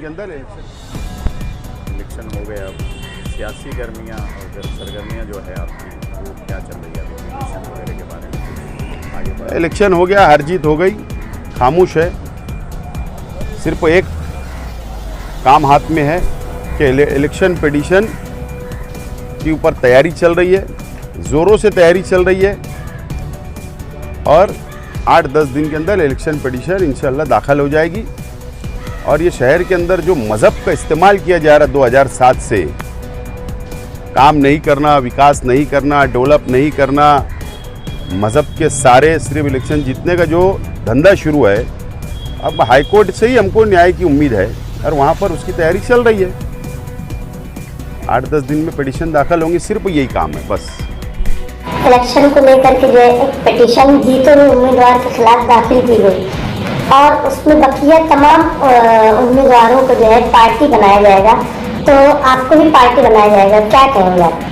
के अंदर इलेक्शन हो गया। अब सियासी गर्मियाँ और सरगर्मियाँ जो है आपकी वो क्या चल रही है अभी इलेक्शन वगैरह के बारे में आगे बढ़े? इलेक्शन हो गया, हार जीत हो गई, खामोश है। सिर्फ एक काम हाथ में है कि इलेक्शन पिटीशन के ऊपर तैयारी चल रही है, ज़ोरों से तैयारी चल रही है और 8-10 दिन के अंदर इलेक्शन पिटीशन इंशाल्लाह दाखिल हो जाएगी। और ये शहर के अंदर जो मज़हब का इस्तेमाल किया जा रहा है 2007 से, काम नहीं करना, विकास नहीं करना, डेवलप नहीं करना, मज़हब के सारे सिर्फ इलेक्शन जीतने का जो धंधा शुरू है, अब हाईकोर्ट से ही हमको न्याय की उम्मीद है और वहाँ पर उसकी तैयारी चल रही है। 8-10 दिन में पिटीशन दाखिल होंगे, सिर्फ यही काम है बस। इलेक्शन को लेकर के जो है एक पिटीशन जीते हुए उम्मीदवार के खिलाफ दाखिल की गई और उसमें बकिया तमाम उम्मीदवारों को जो है पार्टी बनाया जाएगा, तो आपको भी पार्टी बनाया जाएगा, क्या कहेंगे आप?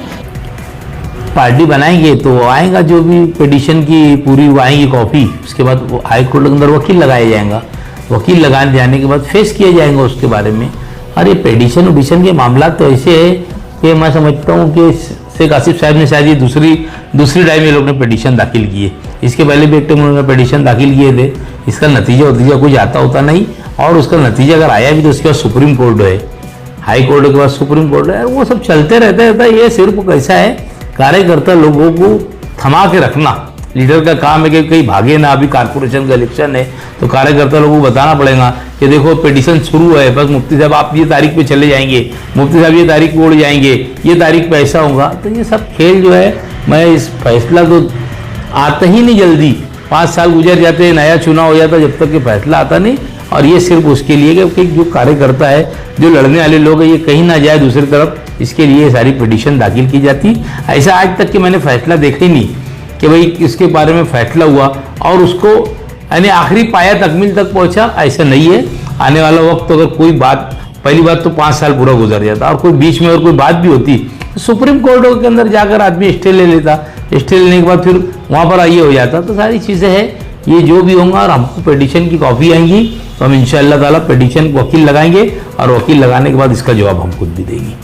पार्टी बनाएंगे तो आएगा जो भी पिटीशन की पूरी वो आएंगी कॉपी, उसके बाद वो हाई कोर्ट के अंदर वकील लगाया जाएगा, वकील लगाने जाने के बाद फेस किया जाएगा उसके बारे में। और ये पिटीशन उडिशन के मामला तो ऐसे है कि मैं समझता हूँ कि शेख आसिफ साहब ने शायद ये दूसरी टाइम ये लोग ने पिटीशन दाखिल किए, इसके पहले भी एक टाइम उन्होंने पिटीशन दाखिल किए थे। इसका नतीजा कुछ आता होता नहीं, और उसका नतीजा अगर आया भी तो उसके बाद सुप्रीम कोर्ट है, हाई कोर्ट के बाद सुप्रीम कोर्ट है, वो सब चलते रहता है। ये सिर्फ कैसा है, कार्यकर्ता लोगों को थमा के रखना लीडर का काम है कि कहीं भागे ना। अभी कारपोरेशन का इलेक्शन है तो कार्यकर्ता लोगों को बताना पड़ेगा कि देखो पिटीशन शुरू है, बस मुफ्ती साहब आप ये तारीख पे चले जाएंगे, मुफ्ती साहब ये तारीख पे उड़ जाएंगे, ये तारीख पे ऐसा होगा। तो ये सब खेल जो है, मैं इस फैसला तो आता ही नहीं जल्दी, 5 साल गुजर जाते, नया चुनाव हो जाता जब तक ये फैसला आता नहीं। और ये सिर्फ उसके लिए कि जो कार्यकर्ता है, जो लड़ने वाले लोग हैं, ये कहीं ना जाए दूसरी तरफ, इसके लिए सारी पिटीशन दाखिल की जाती। ऐसा आज तक कि मैंने फैसला देखा ही नहीं कि भाई इसके बारे में फैसला हुआ और उसको यानी आखिरी पाया तकमील तक पहुंचा, ऐसा नहीं है। आने वाला वक्त तो अगर कोई बात, पहली बात तो 5 साल पूरा गुजर जाता और कोई बीच में और कोई बात भी होती तो सुप्रीम कोर्ट के अंदर जाकर आदमी स्टे ले लेता, स्टे लेने के बाद फिर वहाँ पर आइए हो जाता। तो सारी चीज़ें हैं, ये जो भी होगा और हमको पिटीशन की कॉपी आएंगी तो हम इंशाअल्लाह ताला पिटीशन वकील लगाएंगे और वकील लगाने के बाद इसका जवाब हम खुद भी देंगे।